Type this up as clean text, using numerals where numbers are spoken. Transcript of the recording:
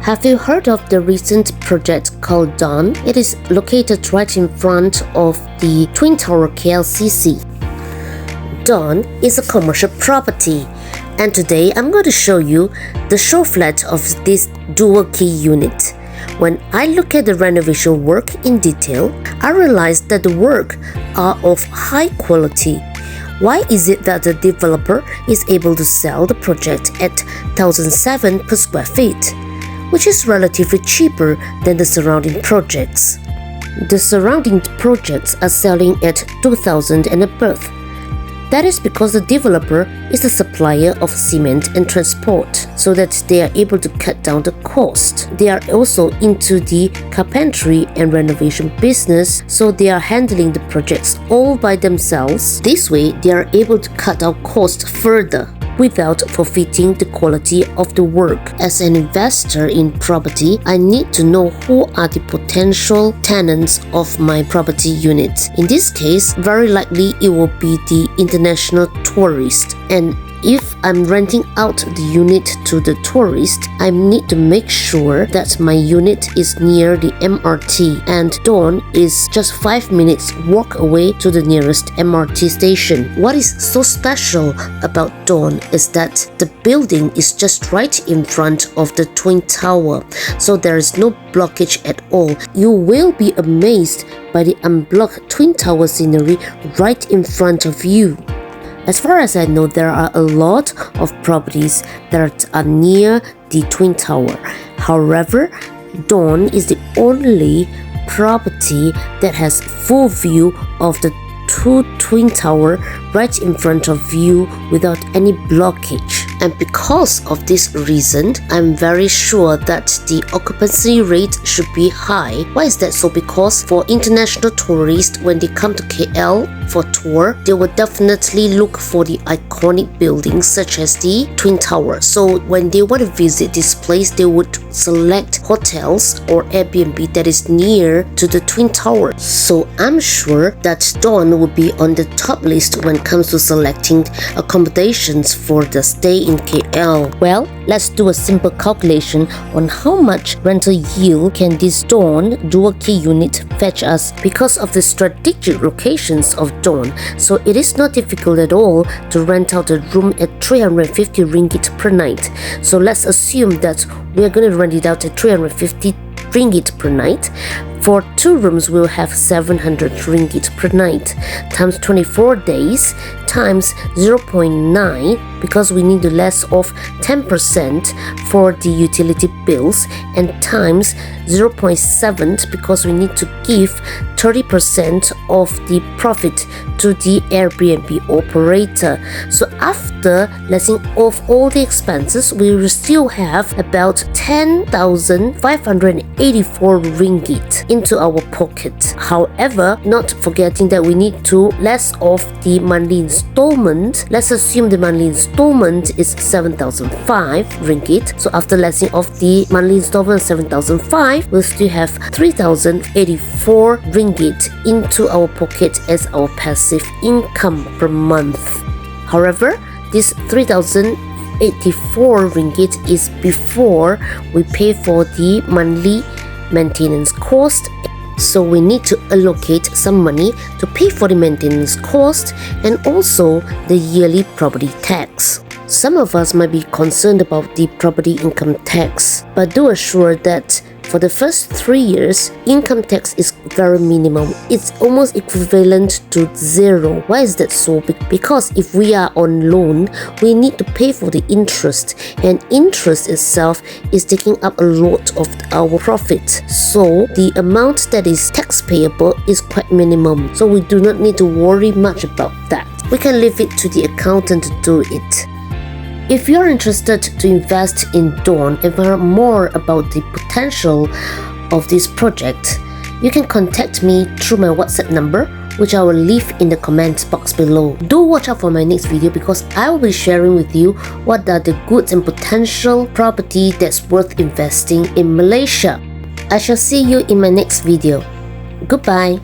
Have you heard of the recent project called Dawn? It is located right in front of the Twin Tower KLCC. Dawn is a commercial property, and today I'm going to show you the show flat of this dual key unit. When I look at the renovation work in detail, I realize that the work are of high quality. Why is it that the developer is able to sell the project at 1,007 per square feet, which is relatively cheaper than the surrounding projects? The surrounding projects are selling at 2,000 and above. That is because the developer is the supplier of cement and transport, so that they are able to cut down the cost. They are also into the carpentry and renovation business, so they are handling the projects all by themselves. This way, they are able to cut down costs further without forfeiting the quality of the work. As an investor in property, I need to know who are the potential tenants of my property unit. In this case, very likely it will be the international tourist. And if I'm renting out the unit to the tourist, I need to make sure that my unit is near the MRT, and Dawn is just 5 minutes walk away to the nearest MRT station. What is so special about Dawn is that the building is just right in front of the Twin Tower, so there is no blockage at all. You will be amazed by the unblocked Twin Tower scenery right in front of you. As far as I know, there are a lot of properties that are near the Twin Tower. However, Dawn is the only property that has full view of the two Twin Tower right in front of you without any blockage. And because of this reason, I'm very sure that the occupancy rate should be high. Why is that so? Because for international tourists, when they come to KL for tour, they will definitely look for the iconic buildings such as the Twin Tower. So when they want to visit this place, they would select hotels or Airbnb that is near to the Twin Tower. So I'm sure that Dawn will be on the top list when it comes to selecting accommodations for the stay in KL. Well, let's do a simple calculation on how much rental yield can this Dawn dual key unit fetch us because of the strategic locations of Dawn. So it is not difficult at all to rent out a room at 350 ringgit per night. So let's assume that we are going to rent it out at 350 ringgit per night. For 2 rooms, we'll have 700 ringgit per night times 24 days times 0.9, because we need to less off 10% for the utility bills, and times 0.7 because we need to give 30% of the profit to the Airbnb operator. So after lessing off all the expenses, we will still have about 10,584 ringgit into our pocket. However, not forgetting that we need to less off the monthly installment. Let's assume the monthly installment is 7,005 ringgit. So after lessing off the monthly installment 7,005, we'll still have 3,084 ringgit into our pocket as our passive income per month. However, this 3,084 ringgit is before we pay for the monthly maintenance cost. So we need to allocate some money to pay for the maintenance cost and also the yearly property tax. Some of us might be concerned about the property income tax, but do assure that for the first 3 years, income tax is very minimum. It's almost equivalent to zero. Why is that so? Because if we are on loan, we need to pay for the interest, and interest itself is taking up a lot of our profit. So the amount that is tax payable is quite minimum. So we do not need to worry much about that. We can leave it to the accountant to do it. If you're interested to invest in Dawn and learn more about the potential of this project, you can contact me through my WhatsApp number, which I will leave in the comments box below. Do watch out for my next video because I will be sharing with you what are the goods and potential property that's worth investing in Malaysia. I shall see you in my next video. Goodbye.